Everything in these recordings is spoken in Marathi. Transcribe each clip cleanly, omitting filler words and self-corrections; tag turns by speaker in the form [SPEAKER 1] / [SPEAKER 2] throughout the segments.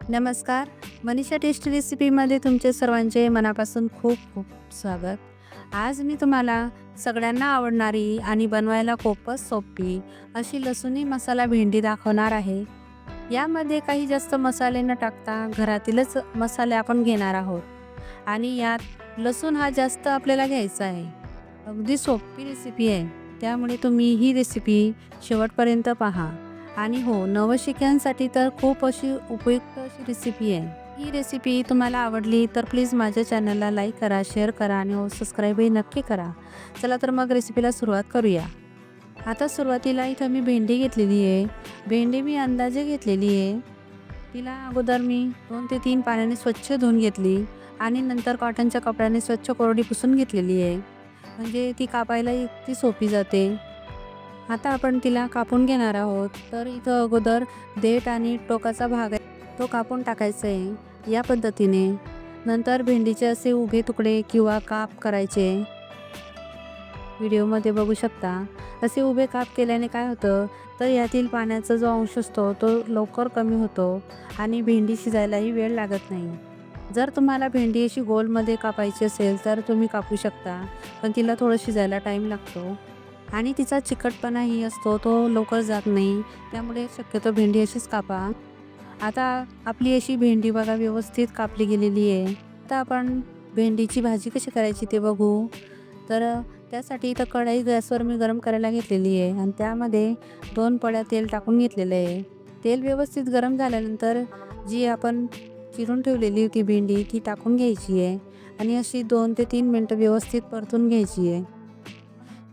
[SPEAKER 1] नमस्कार. मनीषा टेस्टी रेसिपीमध्ये तुमचे सर्वांचे मनापासून खूप खूप स्वागत. आज मी तुम्हाला सगळ्यांना आवडणारी आणि बनवायला खूपच सोपी अशी लसूणी मसाला भेंडी दाखवणार आहे. यामध्ये काही जास्त मसाले न टाकता घरातीलच मसाले आपण घेणार आहोत आणि यात लसूण हा जास्त आपल्याला घ्यायचा आहे. अगदी सोपी रेसिपी आहे, त्यामुळे तुम्ही ही रेसिपी शेवटपर्यंत पहा. आणि हो, नवशिक्यांसाठी तर खूप अशी उपयुक्त अशी रेसिपी आहे. ही रेसिपी तुम्हाला आवडली तर प्लीज माझ्या चॅनलला लाईक करा, शेअर करा आणि हो सबस्क्राईबही नक्की करा. चला तर मग रेसिपीला सुरुवात करूया. आता सुरुवातीला इथं मी भेंडी घेतलेली आहे. भेंडी मी अंदाजे घेतलेली आहे. तिला अगोदर मी 2 ते 3 पाण्याने स्वच्छ धुवून घेतली आणि नंतर कॉटनच्या कपड्याने स्वच्छ कोरडी पुसून घेतलेली आहे. म्हणजे ती कापायला इतकी सोपी जाते. आता आपण तिला कापून घेणार आहोत. तर इथं अगोदर देठ आणि टोकाचा भाग आहे तो कापून टाकायचा आहे या पद्धतीने. नंतर भेंडीचे असे उभे तुकडे किंवा काप करायचे. व्हिडिओमध्ये बघू शकता. असे उभे काप केल्याने काय होतं, तर यातील पाण्याचा जो अंश असतो तो लवकर कमी होतो आणि भेंडी शिजायलाही वेळ लागत नाही. जर तुम्हाला भेंडी अशी गोलमध्ये कापायची असेल तर तुम्ही कापू शकता, पण तिला थोडं शिजायला टाईम लागतो आणि तिचा चिकटपणाही असतो, तो लवकर जात नाही. त्यामुळे शक्यतो भेंडी अशीच कापा. आता आपली अशी भेंडी बघा व्यवस्थित कापली गेलेली आहे. आता आपण भेंडीची भाजी कशी करायची ते बघू. तर त्यासाठी इथं कढई गॅसवर मी गरम करायला घेतलेली आहे आणि त्यामध्ये 2 पळ्या तेल टाकून घेतलेलं आहे. तेल व्यवस्थित गरम झाल्यानंतर जी आपण चिरून ठेवलेली होती भेंडी ती टाकून घ्यायची आहे आणि अशी 2 ते 3 मिनटं व्यवस्थित परतून घ्यायची आहे.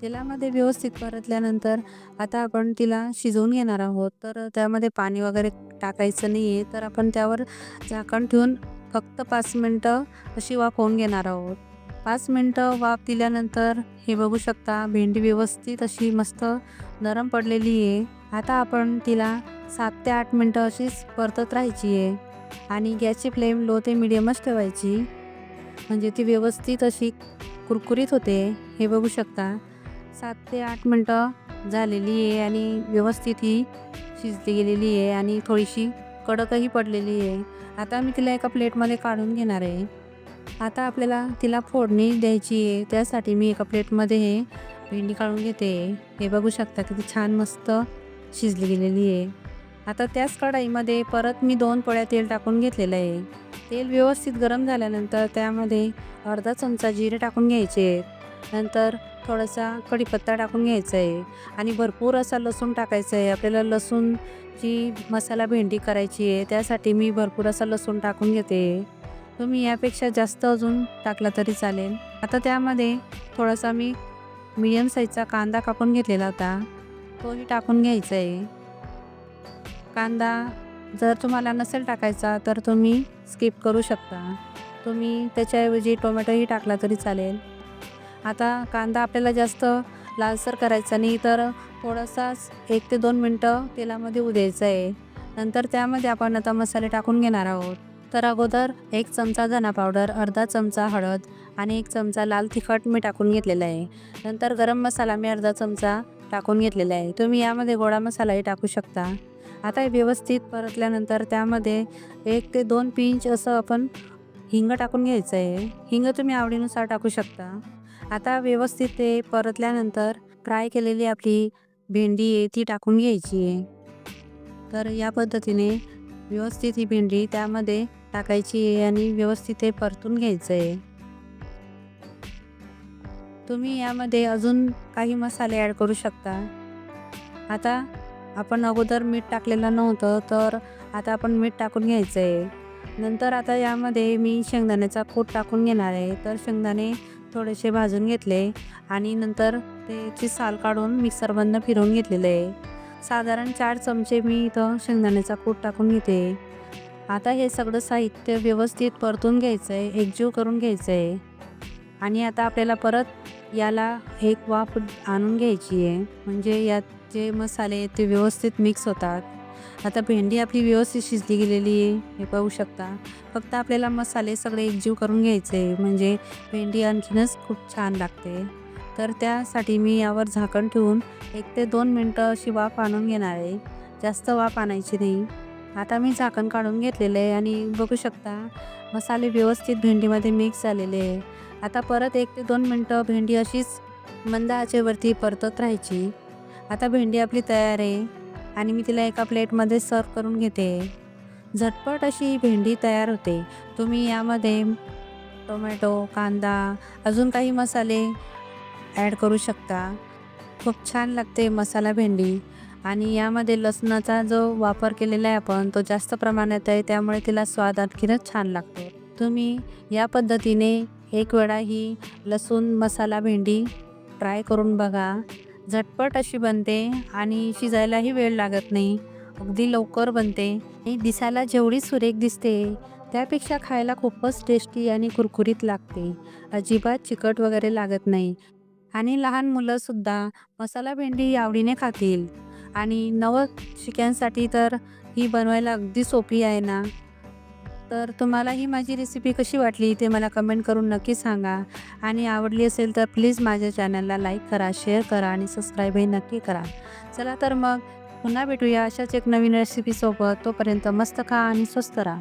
[SPEAKER 1] तेलामध्ये व्यवस्थित परतल्यानंतर आता आपण तिला शिजवून घेणार आहोत. तर त्यामध्ये पाणी वगैरे टाकायचं नाही आहे. तर आपण त्यावर झाकण ठेवून फक्त 5 मिनटं अशी वाफ होऊन घेणार आहोत. 5 मिनटं वाफ दिल्यानंतर हे बघू शकता भेंडी व्यवस्थित अशी मस्त नरम पडलेली आहे. आता आपण तिला 7 ते 8 मिनटं अशीच परतत राहायची आहे आणि गॅसची फ्लेम लो ते मिडियमच ठेवायची. म्हणजे ती व्यवस्थित अशी कुरकुरीत होते. हे बघू शकता. 7 ते 8 मिनटं झालेली आहे आणि व्यवस्थित ही शिजली गेलेली आहे आणि थोडीशी कडकही पडलेली आहे. आता मी तिला एका प्लेटमध्ये काढून घेणार आहे. आता आपल्याला तिला फोडणी द्यायची आहे. त्यासाठी मी एका प्लेटमध्ये हे भेंडी काढून घेते. हे बघू शकता किती छान मस्त शिजली गेलेली आहे. आता त्याच कढईमध्ये परत मी 2 पळ्या तेल टाकून घेतलेलं आहे. तेल व्यवस्थित गरम झाल्यानंतर त्यामध्ये अर्धा चमचा जिरे टाकून घ्यायचे. नंतर थोडासा कढीपत्ता टाकून घ्यायचा आहे आणि भरपूर असा लसूण टाकायचा आहे. आपल्याला लसूणची मसाला भेंडी करायची आहे, त्यासाठी मी भरपूर असा लसूण टाकून घेते. तुम्ही यापेक्षा जास्त अजून टाकला तरी चालेल. आता त्यामध्ये थोडासा मी मीडियम साईजचा कांदा कापून घेतलेला होता, तोही टाकून घ्यायचा आहे. कांदा जर तुम्हाला नसेल टाकायचा तर तुम्ही स्किप करू शकता. तुम्ही त्याच्याऐवजी टोमॅटोही टाकला तरी चालेल. आता कांदा आपल्याला जास्त लालसर करायचा नाही, तर थोडासाच 1 ते 2 मिनटं तेलामध्ये होऊ द्यायचं आहे. नंतर त्यामध्ये आपण आता मसाले टाकून घेणार आहोत. तर अगोदर 1 चमचा धना पावडर, अर्धा चमचा हळद आणि 1 चमचा लाल तिखट मी टाकून घेतलेला आहे. नंतर गरम मसाला मी अर्धा चमचा टाकून घेतलेला आहे. तुम्ही यामध्ये गोडा मसालाही टाकू शकता. आता हे व्यवस्थित परतल्यानंतर त्यामध्ये 1 ते 2 पिंच असं आपण हिंग टाकून घ्यायचं आहे. हिंग तुम्ही आवडीनुसार टाकू शकता. आता व्यवस्थित ते परतल्यानंतर फ्राय केलेली आपली भेंडी आहे ती टाकून घ्यायची आहे. तर या पद्धतीने व्यवस्थित ही भेंडी त्यामध्ये टाकायची आहे आणि व्यवस्थित ते परतून घ्यायचं आहे. तुम्ही यामध्ये अजून काही मसाले ॲड करू शकता. आता आपण अगोदर मीठ टाकलेलं नव्हतं, तर आता आपण मीठ टाकून घ्यायचं आहे. नंतर आता यामध्ये मी शेंगदाण्याचा कूट टाकून घेणार आहे. तर शेंगदाणे थोडेसे भाजून घेतले आणि नंतर त्याची साल काढून मिक्सरमधनं फिरवून घेतलेलं आहे. साधारण 4 चमचे मी इथं शेंगदाण्याचा कूट टाकून घेते. आता हे सगळं साहित्य व्यवस्थित परतून घ्यायचं आहे, एकजीव करून घ्यायचं आहे आणि आता आपल्याला परत याला एक वाफ आणून घ्यायची आहे. म्हणजे यात जे मसाले आहेत ते व्यवस्थित मिक्स होतात. आता भेंडी आपली व्यवस्थित शिजली गेलेली आहे, हे पाहू शकता. फक्त आपल्याला मसाले सगळे एकजीव करून घ्यायचे आहे, म्हणजे भेंडी आणखीनच खूप छान लागते. तर त्यासाठी मी यावर झाकण ठेवून 1 ते 2 मिनटं अशी वाफ आणून घेणार आहे. जास्त वाफ आणायची नाही. आता मी झाकण काढून घेतलेलं आहे आणि बघू शकता मसाले व्यवस्थित भेंडीमध्ये मिक्स झालेले आहे. आता परत 1 ते 2 मिनटं भेंडी अशीच मंद आचेवरती परतत राहायची. आता भेंडी आपली तयार आहे आणि मी तिला एका प्लेटमध्ये सर्व्ह करून घेते. झटपट अशी ही भेंडी तयार होते. तुम्ही यामध्ये टोमॅटो, कांदा, अजून काही मसाले ॲड करू शकता. खूप छान लागते मसाला भेंडी आणि यामध्ये लसणाचा जो वापर केलेला आहे आपण तो जास्त प्रमाणात आहे, त्यामुळे तिला स्वाद आणखीनच छान लागतो. तुम्ही या पद्धतीने एक वेळा ही लसूण मसाला भेंडी ट्राय करून बघा. झटपट अशी बनते आणि शिजायलाही वेळ लागत नाही. अगदी लवकर बनते आणि दिसायला जेवढी सुरेख दिसते त्यापेक्षा खायला खूपच टेस्टी आणि कुरकुरीत लागते. अजिबात चिकट वगैरे लागत नाही. आणि लहान मुलंसुद्धा मसाला भेंडी आवडीने खातील. आणि नवशिक्यांसाठी तर ही बनवायला अगदी सोपी आहे ना. तर तुम्हाला ही माझी रेसिपी कशी वाटली ते मला कमेंट करून नक्की सांगा. आणि आवडली असेल तर प्लीज माझ्या चॅनलला लाईक करा, शेअर करा आणि सबस्क्राईबही नक्की करा. चला तर मग पुन्हा भेटूया अशाच एक नवीन रेसिपीसोबत. तोपर्यंत मस्त खा आणि स्वस्त राहा.